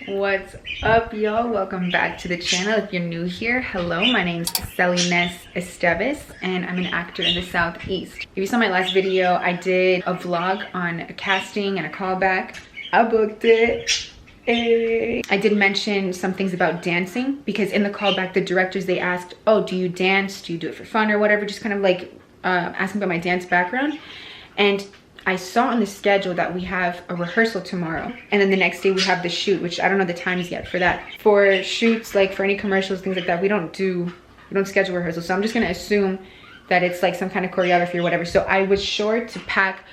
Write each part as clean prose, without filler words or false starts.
What's up, y'all? Welcome back to the channel. If you're new here, hello, my name's Celines and I'm an actor in the Southeast. If you saw my last video, I did a vlog on a casting and a callback. I booked it. Hey. I did mention some things about dancing because in the callback, the directors, they asked, oh, do you dance? Do you do it for fun or whatever? Just kind of like asking about my dance background. And I saw on the schedule that we have a rehearsal tomorrow. And then the next day we have the shoot, which I don't know the times yet for that. For shoots, like for any commercials, things like that, we don't schedule rehearsals. So I'm just gonna assume that it's like some kind of choreography or whatever. So I was sure to pack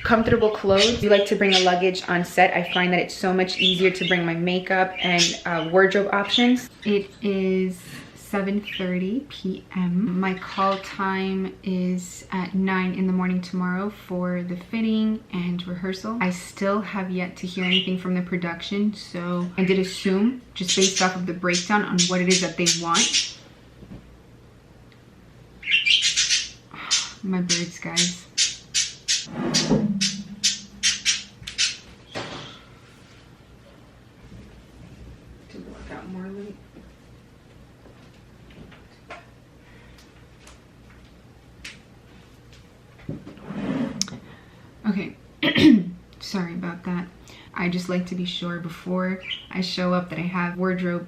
comfortable clothes. You like to bring a luggage on set. I find that it's so much easier to bring my makeup and wardrobe options. It is 7:30 p.m. My call time is at 9 in the morning tomorrow for the fitting and rehearsal. I still have yet to hear anything from the production, so I did assume, just based off of the breakdown on what it is that they want. My birds, guys. To work out more late. Okay, sorry about that. I just like to be sure before I show up that I have wardrobe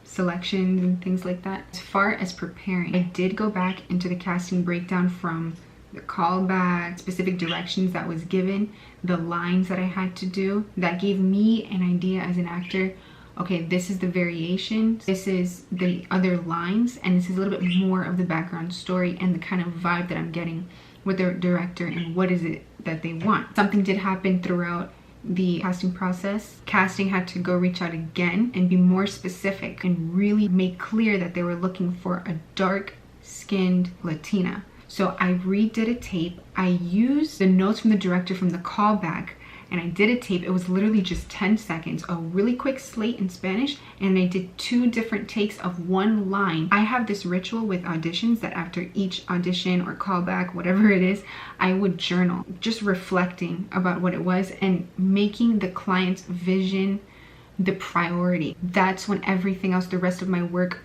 selections and things like that. As far as preparing, I did go back into the casting breakdown from the callback, specific directions that was given, the lines that I had to do. That gave me an idea as an actor. Okay, this is the variation, this is the other lines, and this is a little bit more of the background story and the kind of vibe that I'm getting with the director and what is it that they want. Something did happen throughout the casting process. Casting had to go reach out again and be more specific and really make clear that they were looking for a dark-skinned Latina. So I redid a tape. I used the notes from the director from the callback, and I did a tape. It was literally just 10 seconds, a really quick slate in Spanish, and I did 2 different takes of one line. I have this ritual with auditions that after each audition or callback, whatever it is, I would journal, just reflecting about what it was and making the client's vision the priority. That's when everything else, the rest of my work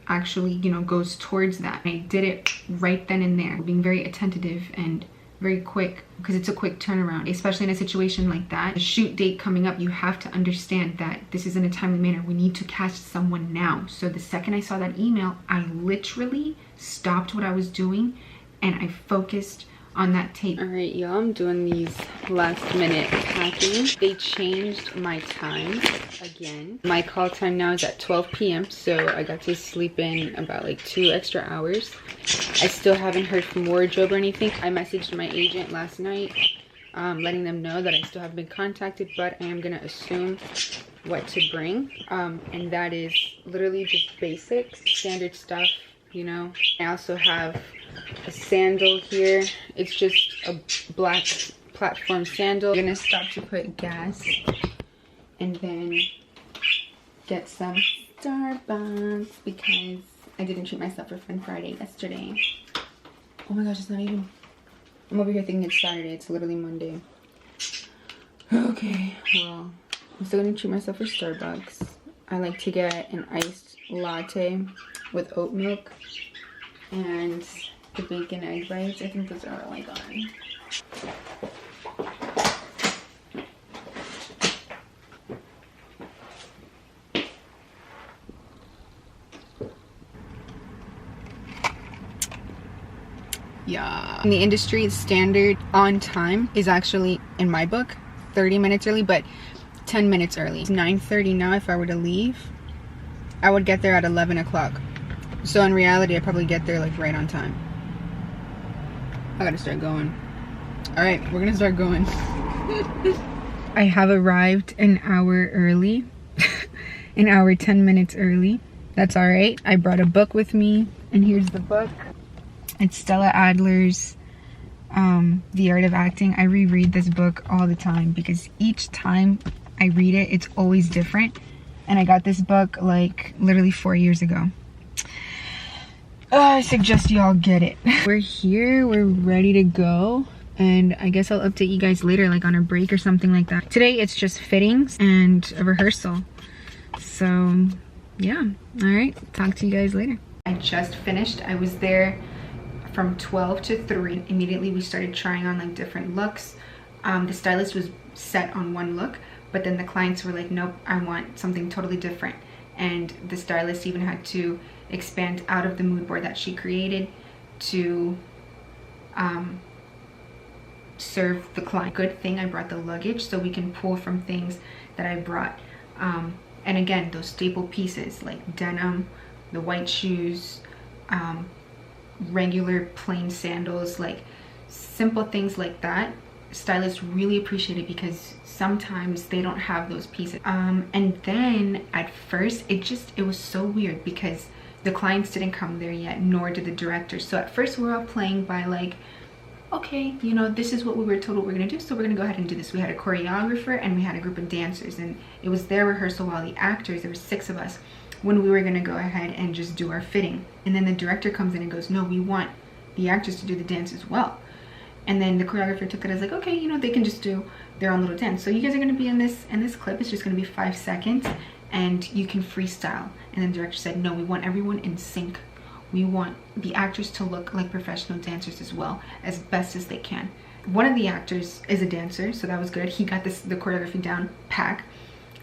actually, goes towards that. I did it right then and there, being very attentive and very quick, because it's a quick turnaround, especially in a situation like that. The shoot date coming up, you have to understand that this is in a timely manner. We need to cast someone now. So the second I saw that email, I literally stopped what I was doing and I focused on that tape. All right, y'all, I'm doing these last minute packing. They changed my time again. My call time now is at 12 p.m. so I got to sleep in about like 2 extra hours. I still haven't heard from wardrobe or anything. I messaged my agent last night, letting them know that I still haven't been contacted, but I am gonna assume what to bring. And that is literally just basics, standard stuff, I also have a sandal here. It's just a black platform sandal. I'm gonna stop to put gas and then get some Starbucks because I didn't treat myself for Fun Friday yesterday. Oh my gosh, it's not even, I'm over here thinking it's Saturday. It's literally Monday. Okay, well, I'm still gonna treat myself for Starbucks. I like to get an iced latte with oat milk and the bacon egg bites. I think those are all I got. Yeah. In the industry, standard on time is actually, in my book, 30 minutes early, but 10 minutes early. It's 9:30 now. If I were to leave, I would get there at 11 o'clock. So in reality, I probably get there like right on time. I gotta start going. All right, we're gonna start going. I have arrived an hour early. An hour, 10 minutes early. That's all right. I brought a book with me, and here's the book. It's Stella Adler's The Art of Acting. I reread this book all the time because each time I read it, it's always different. And I got this book like literally 4 years ago. I suggest y'all get it. We're here, we're ready to go. and I guess I'll update you guys later, like on a break or something like that. Today it's just fittings and a rehearsal. So yeah, all right, talk to you guys later. I just finished. I was there from 12 to 3. Immediately we started trying on like different looks. The stylist was set on one look, but then the clients were like, nope, I want something totally different. And the stylist even had to expand out of the mood board that she created to serve the client. Good thing I brought the luggage so we can pull from things that I brought. And again, those staple pieces like denim, the white shoes, regular plain sandals, like simple things like that. Stylists really appreciate it because sometimes they don't have those pieces. And then at first it was so weird because the clients didn't come there yet, nor did the director. So at first we're all playing by like, okay, you know, this is what we were told what we're gonna do, so we're gonna go ahead and do this. We had a choreographer and we had a group of dancers, and it was their rehearsal while the actors, there were 6 of us, when we were gonna go ahead and just do our fitting. And then the director comes in and goes, no, we want the actors to do the dance as well. And then the choreographer took it as like, okay, you know, they can just do their own little dance. So you guys are gonna be in this clip. It's just gonna be 5 seconds and you can freestyle. And then the director said, no, we want everyone in sync. We want the actors to look like professional dancers as well, as best as they can. One of the actors is a dancer, so that was good. He got the choreography down pack.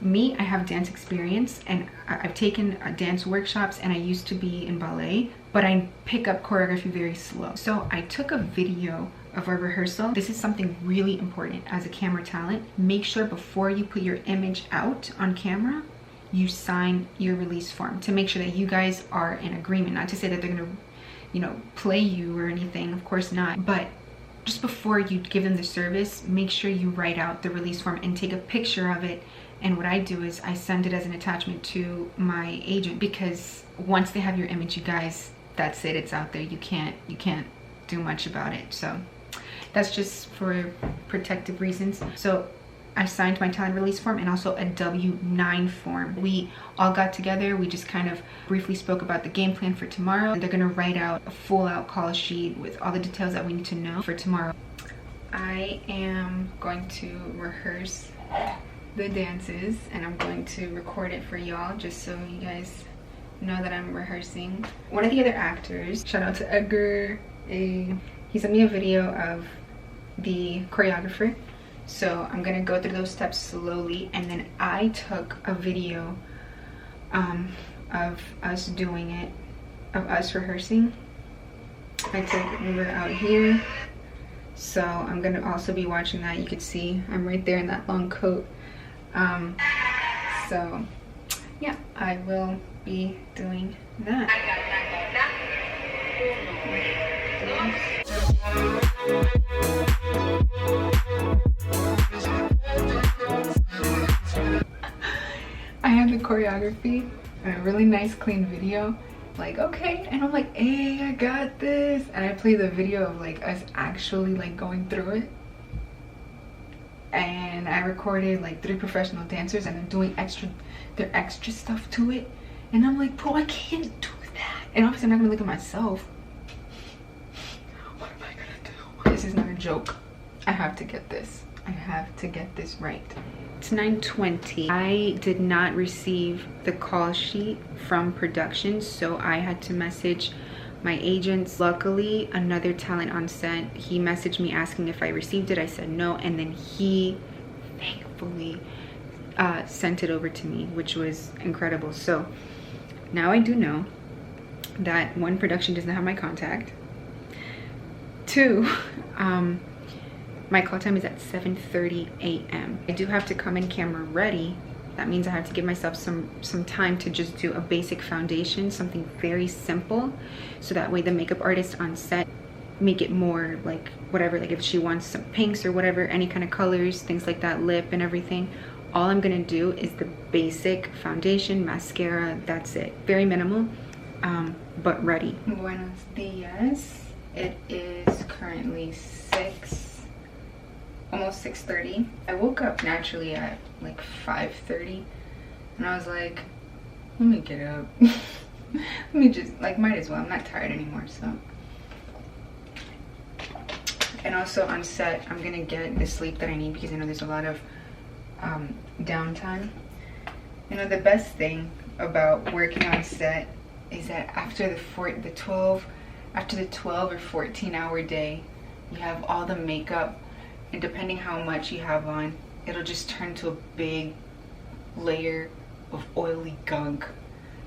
Me, I have dance experience and I've taken dance workshops and I used to be in ballet, but I pick up choreography very slow. So I took a video of our rehearsal. This is something really important as a camera talent. Make sure before you put your image out on camera, you sign your release form to make sure that you guys are in agreement. Not to say that they're gonna, you know, play you or anything, of course not, but just before you give them the service, make sure you write out the release form and take a picture of it. And what I do is I send it as an attachment to my agent, because once they have your image, you guys, that's it, it's out there. You can't do much about it. So that's just for protective reasons. So I signed my talent release form and also a W-9 form. We all got together, we just kind of briefly spoke about the game plan for tomorrow. And they're gonna write out a full out call sheet with all the details that we need to know for tomorrow. I am going to rehearse the dances and I'm going to record it for y'all just so you guys know that I'm rehearsing. One of the other actors, shout out to Edgar, he sent me a video of the choreographer. So I'm gonna go through those steps slowly, and then I took a video of us doing it, of us rehearsing. I took, we were out here, so I'm gonna also be watching that. You could see I'm right there in that long coat. So yeah, I will be doing that. I have the choreography and a really nice clean video, like okay, and I'm like, hey, I got this, and I play the video of like us actually like going through it, and I recorded like 3 professional dancers and I'm doing their extra stuff to it, and I'm like, bro, I can't do that, and obviously I'm not gonna look at myself. What am I gonna do? This is not a joke. I have to get this. I have to get this right. It's 9:20. I did not receive the call sheet from production, so I had to message my agents. Luckily, another talent on set, he messaged me asking if I received it. I said no, and then he thankfully sent it over to me, which was incredible. So now I do know that 1, production doesn't have my contact. 2, my call time is at 7:30 a.m. I do have to come in camera ready. That means I have to give myself some time to just do a basic foundation, something very simple, so that way the makeup artist on set make it more like whatever, like if she wants some pinks or whatever, any kind of colors, things like that, lip and everything. All I'm gonna do is the basic foundation, mascara, that's it. Very minimal, but ready. Buenos dias. It is currently almost 6:30. I woke up naturally at like 5:30 and I was like, let me get up. Let me just, like, might as well, I'm not tired anymore. So And also on set, I'm gonna get the sleep that I need because I know there's a lot of downtime. You know, the best thing about working on set is that after the 12 or 14-hour day, you have all the makeup, and depending how much you have on, it'll just turn to a big layer of oily gunk.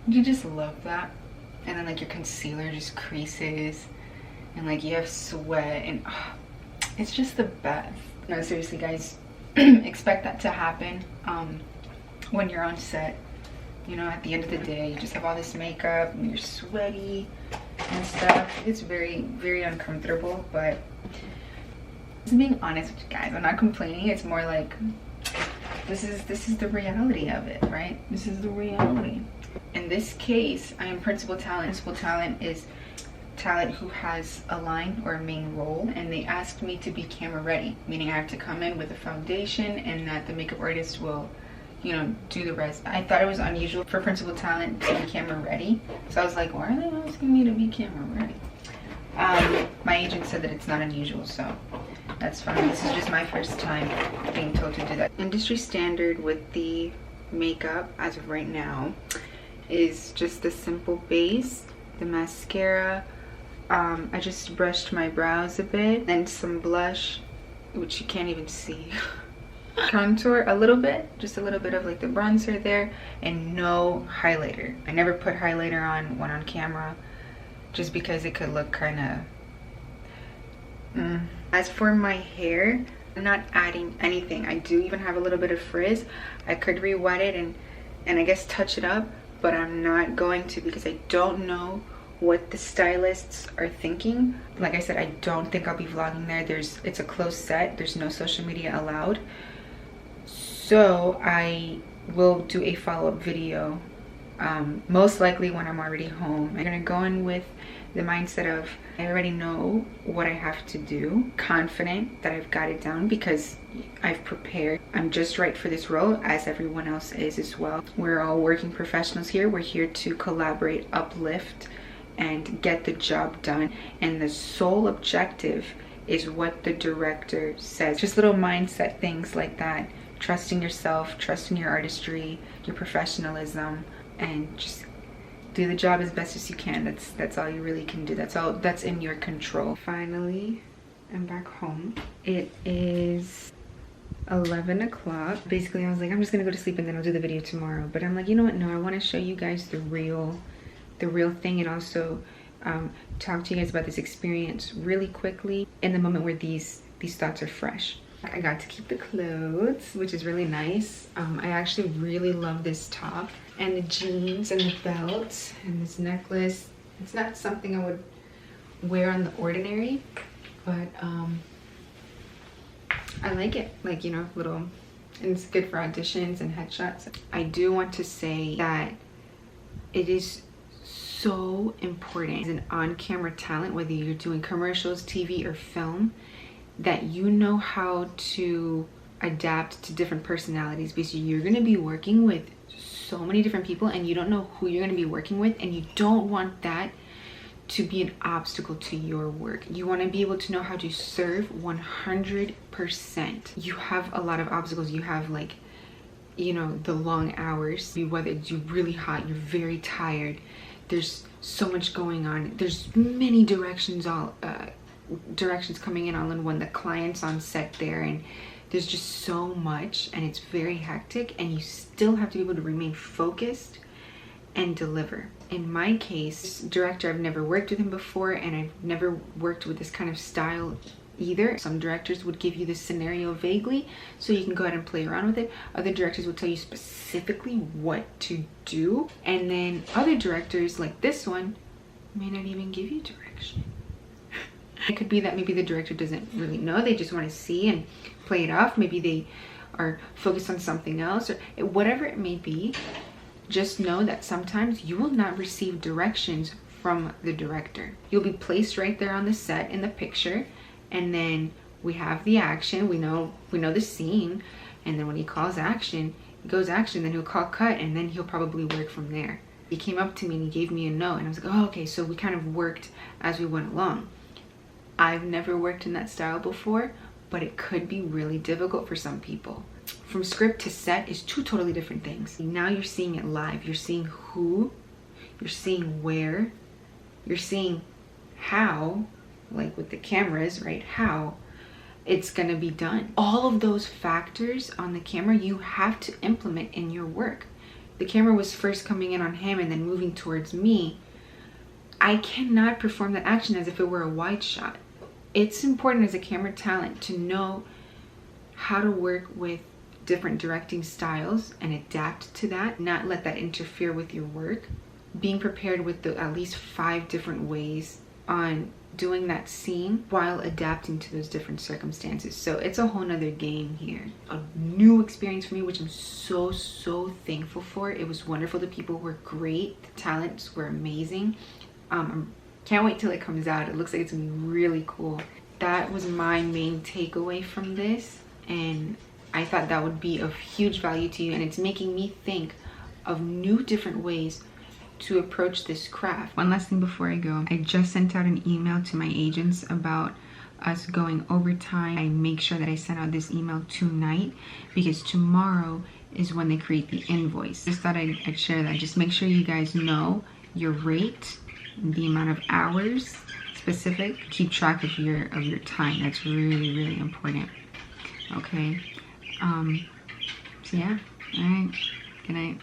You just love that. And then like your concealer just creases, and like you have sweat, and it's just the best. No, seriously guys, expect that to happen when you're on set. You know, at the end of the day, you just have all this makeup and you're sweaty and stuff. It's very, very uncomfortable, but just being honest with you guys, I'm not complaining. It's more like this is the reality of it, right? This is the reality. In this case, I am principal talent. Principal talent is talent who has a line or a main role, and they asked me to be camera ready, meaning I have to come in with a foundation and that the makeup artist will, you know, do the rest. I thought it was unusual for principal talent to be camera ready, so I was like, why are they asking me to be camera ready? My agent said that it's not unusual, so that's fine. This is just my first time being told to do that. Industry standard with the makeup as of right now is just the simple base, the mascara. I just brushed my brows a bit, and some blush, which you can't even see. Contour a little bit, just a little bit of like the bronzer there, and no highlighter. I never put highlighter on when on camera, just because it could look kind of As for my hair, I'm not adding anything. I do even have a little bit of frizz. I could re-wet it and I guess touch it up, but I'm not going to, because I don't know what the stylists are thinking. Like I said, I don't think I'll be vlogging there. It's a closed set. There's no social media allowed. So I will do a follow-up video, most likely when I'm already home. I'm gonna go in with the mindset of I already know what I have to do, confident that I've got it down because I've prepared. I'm just right for this role, as everyone else is as well. We're all working professionals here. We're here to collaborate, uplift, and get the job done. And the sole objective is what the director says. Just little mindset things like that. Trusting yourself, trusting your artistry, your professionalism, and just do the job as best as you can. That's all you really can do. That's all that's in your control. Finally, I'm back home. It is 11 o'clock. Basically, I was like, I'm just gonna go to sleep and then I'll do the video tomorrow. But I'm like, you know what? No, I want to show you guys the real thing, and also talk to you guys about this experience really quickly in the moment where these thoughts are fresh. I got to keep the clothes, which is really nice. I actually really love this top and the jeans and the belt and this necklace. It's not something I would wear on the ordinary, but I like it. Like, you know, and it's good for auditions and headshots. I do want to say that it is so important as an on-camera talent, whether you're doing commercials, TV, or film, that you know how to adapt to different personalities, because you're going to be working with so many different people and you don't know who you're going to be working with, and you don't want that to be an obstacle to your work. You want to be able to know how to serve 100%. You have a lot of obstacles. You have, like, you know, the long hours, whether it's really hot, you're very tired, there's so much going on, there's many directions coming in all in one, the clients on set there, and there's just so much, and it's very hectic, and you still have to be able to remain focused and deliver. In my case, this director, I've never worked with him before, and I've never worked with this kind of style either. Some directors would give you the scenario vaguely so you can go ahead and play around with it. Other directors will tell you specifically what to do, and then other directors like this one may not even give you direction. It could be that maybe the director doesn't really know, they just want to see and play it off. Maybe they are focused on something else, or whatever it may be. Just know that sometimes you will not receive directions from the director. You'll be placed right there on the set in the picture, and then we have the action, we know the scene, and then when he calls action, he goes action, then he'll call cut, and then he'll probably work from there. He came up to me and he gave me a note, and I was like, oh, okay, so we kind of worked as we went along. I've never worked in that style before, but it could be really difficult for some people. From script to set is two totally different things. Now you're seeing it live. You're seeing who, you're seeing where, you're seeing how, like with the cameras, right? How it's gonna be done. All of those factors on the camera you have to implement in your work. The camera was first coming in on him and then moving towards me. I cannot perform that action as if it were a wide shot. It's important as a camera talent to know how to work with different directing styles and adapt to that, not let that interfere with your work. Being prepared with at least 5 different ways on doing that scene while adapting to those different circumstances. So it's a whole nother game here. A new experience for me, which I'm so thankful for. It was wonderful. The people were great. The talents were amazing. Can't wait till it comes out. It looks like it's gonna be really cool. That was my main takeaway from this, and I thought that would be of huge value to you, and it's making me think of new different ways to approach this craft. One last thing before I go, I just sent out an email to my agents about us going overtime. I make sure that I send out this email tonight because tomorrow is when they create the invoice. Just thought I'd share that. Just make sure you guys know your rate, the amount of hours specific. Keep track of your time. That's really important. Okay. So yeah. All right. Good night.